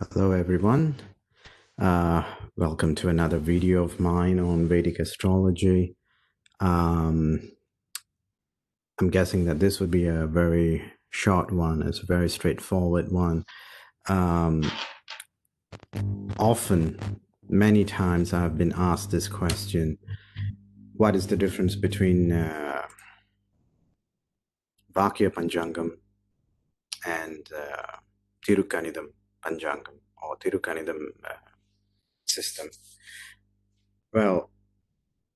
Hello everyone. Welcome to another video of mine on Vedic Astrology. Um, I'm guessing that this would be a very short one. It's a very straightforward one. Um, Often, many times I've been asked this question: what is the difference between Vaakya Panchangam and Thiru Ganitham Panchangam or Thiru Ganitham system? Well,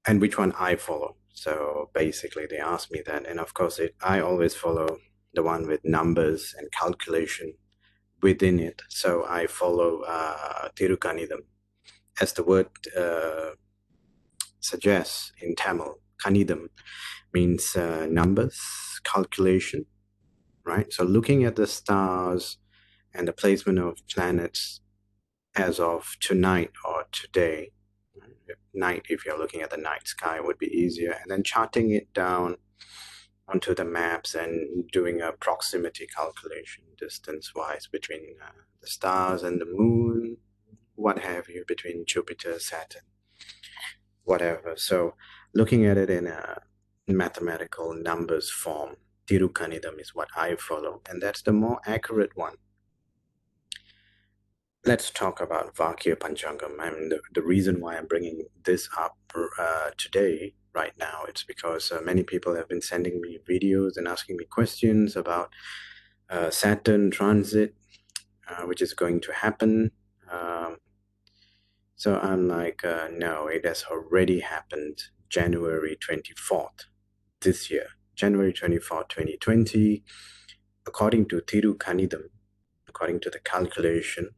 and which one I follow. So basically, they asked me that, and of course, I always follow the one with numbers and calculation within it. So I follow Thiru Ganitham, as the word suggests in Tamil. Kanidam means numbers, calculation, right? So looking at the stars and the placement of planets as of tonight or today, night, if you're looking at the night sky, would be easier, and then charting it down onto the maps and doing a proximity calculation distance wise between the stars and the moon, what have you, between Jupiter, Saturn, whatever. So looking at it in a mathematical numbers form, Thiru Ganitham is what I follow, and that's the more accurate one. Let's talk about Vaakya Panchangam. I mean, the reason why I'm bringing this up today, right now, it's because many people have been sending me videos and asking me questions about Saturn transit, which is going to happen. So I'm like, no, it has already happened January 24th this year, January 24th, 2020. According to Thiru Ganitham, according to the calculation,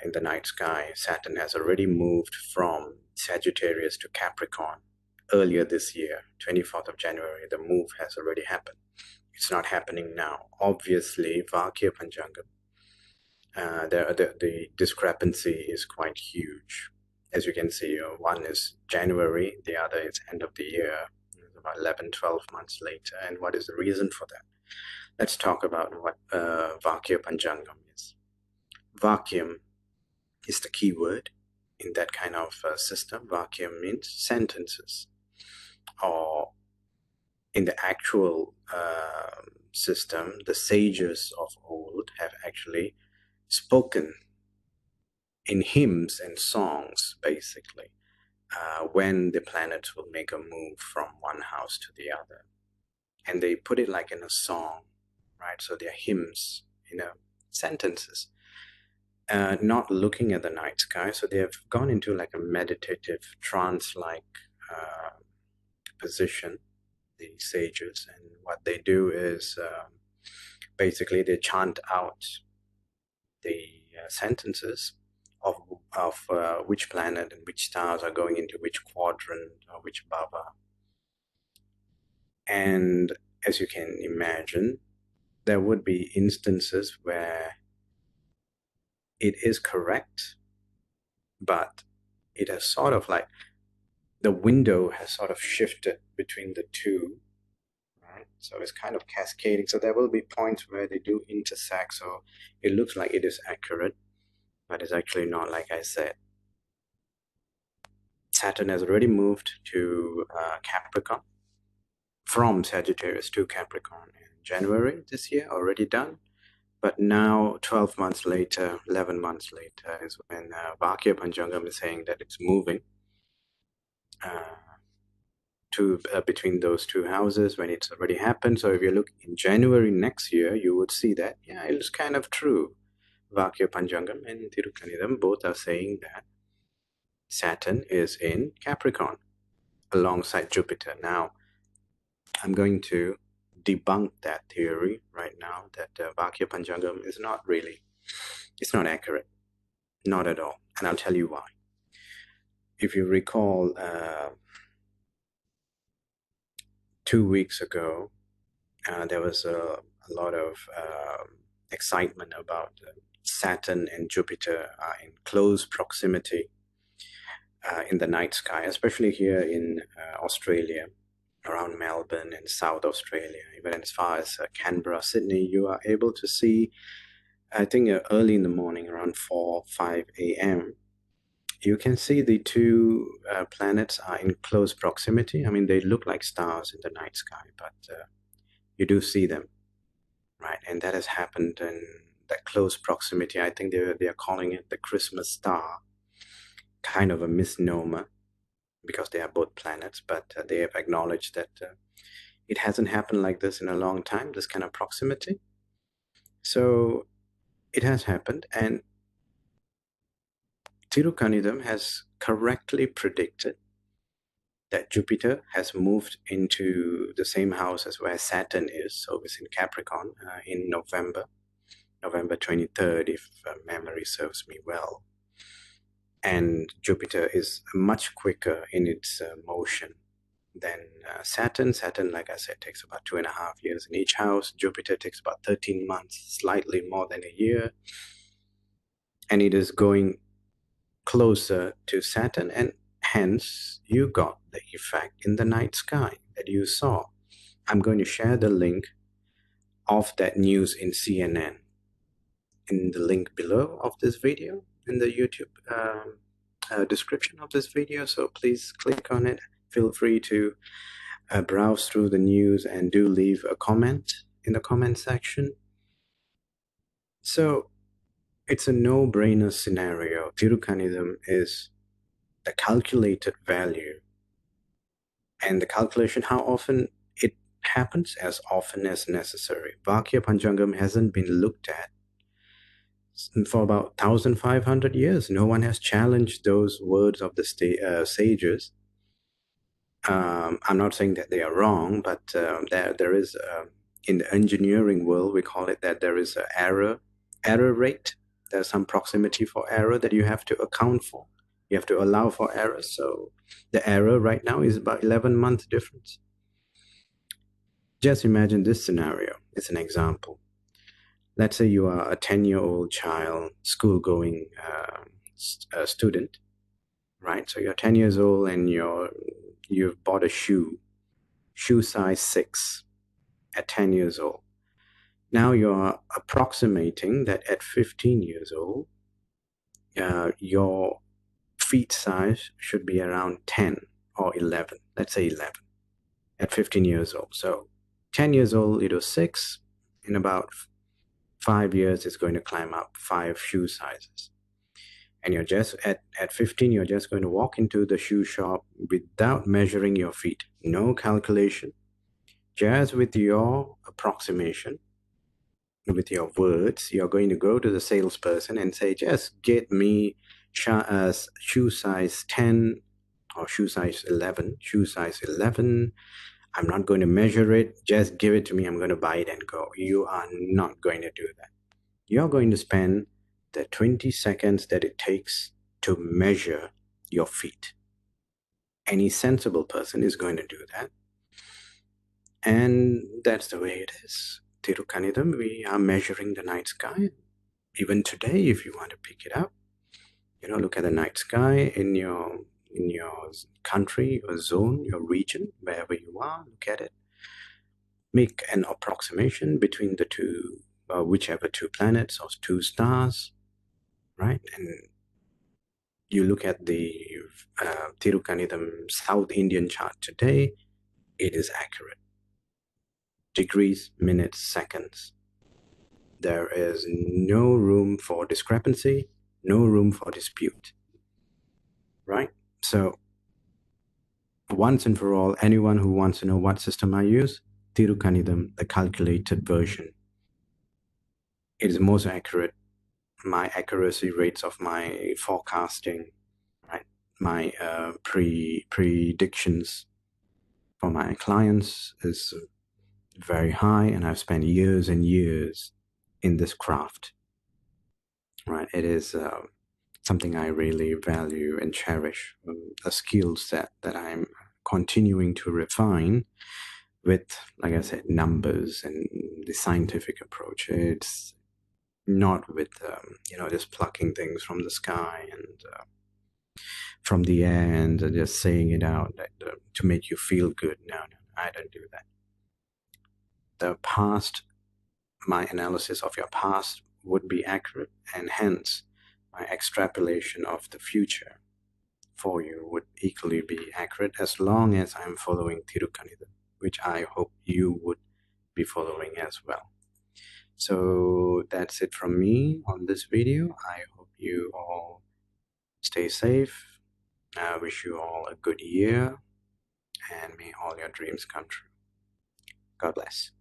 in the night sky, Saturn has already moved from Sagittarius to Capricorn earlier this year, 24th of January. The move has already happened. It's not happening now. Obviously, Vaakya Panchangam, the discrepancy is quite huge. As you can see, one is January, the other is end of the year, about 11, 12 months later. And what is the reason for that? Let's talk about what Vaakya Panchangam is. Vakyam is the key word in that kind of system. Vakyam means sentences, or in the actual system, the sages of old have actually spoken in hymns and songs, basically, when the planets will make a move from one house to the other. And they put it like in a song, right? So they're hymns, sentences. Not looking at the night sky, so they have gone into like a meditative trance-like position, the sages, and what they do is basically they chant out the sentences of which planet and which stars are going into which quadrant or which bhava. And as you can imagine, there would be instances where it is correct, but it has sort of like, the window has sort of shifted between the two, right? So it's kind of cascading. So there will be points where they do intersect. So it looks like it is accurate, but it's actually not. Like I said, Saturn has already moved to Capricorn, from Sagittarius to Capricorn in January this year, already done. But now, 12 months later, 11 months later, is when Vaakya Panchangam is saying that it's moving between those two houses when it's already happened. So if you look in January next year, you would see that, yeah, it's kind of true. Vaakya Panchangam and Thiru Ganitham both are saying that Saturn is in Capricorn alongside Jupiter. Now, I'm going to debunk that theory right now, that Vaakya Panchangam is not really, it's not accurate. Not at all. And I'll tell you why. If you recall, 2 weeks ago, there was a lot of excitement about Saturn and Jupiter in close proximity in the night sky, especially here in Australia, around Melbourne and South Australia, even as far as Canberra, Sydney. You are able to see I think early in the morning, around 4, 5 a.m., you can see the two planets are in close proximity. I mean, they look like stars in the night sky, but you do see them, right? And that has happened in that close proximity. I think they are calling it the Christmas star, kind of a misnomer because they are both planets, but they have acknowledged that it hasn't happened like this in a long time, this kind of proximity. So it has happened, and Thiru Ganitham has correctly predicted that Jupiter has moved into the same house as where Saturn is, so it's in Capricorn in November 23rd, if memory serves me well. And Jupiter is much quicker in its motion than Saturn. Saturn, like I said, takes about 2.5 years in each house. Jupiter takes about 13 months, slightly more than a year. And it is going closer to Saturn, and hence you got the effect in the night sky that you saw. I'm going to share the link of that news in CNN in the link below of this video, in the YouTube description of this video. So please click on it. Feel free to browse through the news and do leave a comment in the comment section. So it's a no-brainer scenario. Thiru Ganitham is the calculated value, and the calculation, how often it happens, as often as necessary. Vaakya Panchangam hasn't been looked at for about 1,500 years. No one has challenged those words of the sages. I'm not saying that they are wrong, but there is, in the engineering world, we call it that there is an error rate. There's some proximity for error that you have to account for. You have to allow for error. So the error right now is about 11-month difference. Just imagine this scenario. It's an example. Let's say you are a 10-year-old child, school-going student, right? So you're 10 years old and you've bought a shoe size 6 at 10 years old. Now you're approximating that at 15 years old, your feet size should be around 10 or 11. Let's say 11 at 15 years old. So 10 years old, it was 6. In about 5 years, it's going to climb up 5 shoe sizes. And you're just at 15, you're just going to walk into the shoe shop without measuring your feet. No calculation. Just with your approximation, with your words, you're going to go to the salesperson and say, just get me shoe size 10 or shoe size 11. Shoe size 11. I'm not going to measure it. Just give it to me. I'm going to buy it and go. You are not going to do that. You're going to spend the 20 seconds that it takes to measure your feet. Any sensible person is going to do that. And that's the way it is. Thiru Ganitham, we are measuring the night sky. Even today, if you want to pick it up, look at the night sky in your country, your zone, your region, wherever you are, look at it. Make an approximation between the two, whichever two planets or two stars, right? And you look at the Thiru Ganitham South Indian chart today, it is accurate. Degrees, minutes, seconds. There is no room for discrepancy, no room for dispute, right? So once and for all, anyone who wants to know what system I use, Thiru Ganitham, the calculated version. It is most accurate. My accuracy rates of my forecasting, right? My predictions for my clients is very high, and I've spent years and years in this craft, right? It is something I really value and cherish, a skill set that I'm continuing to refine with, like I said, numbers and the scientific approach. It's not with, just plucking things from the sky and from the air and just saying it out to make you feel good. No, I don't do that. My analysis of your past would be accurate, and hence my extrapolation of the future for you would equally be accurate as long as I'm following Thiru Ganitham, which I hope you would be following as well. So that's it from me on this video. I hope you all stay safe. I wish you all a good year, and may all your dreams come true. God bless.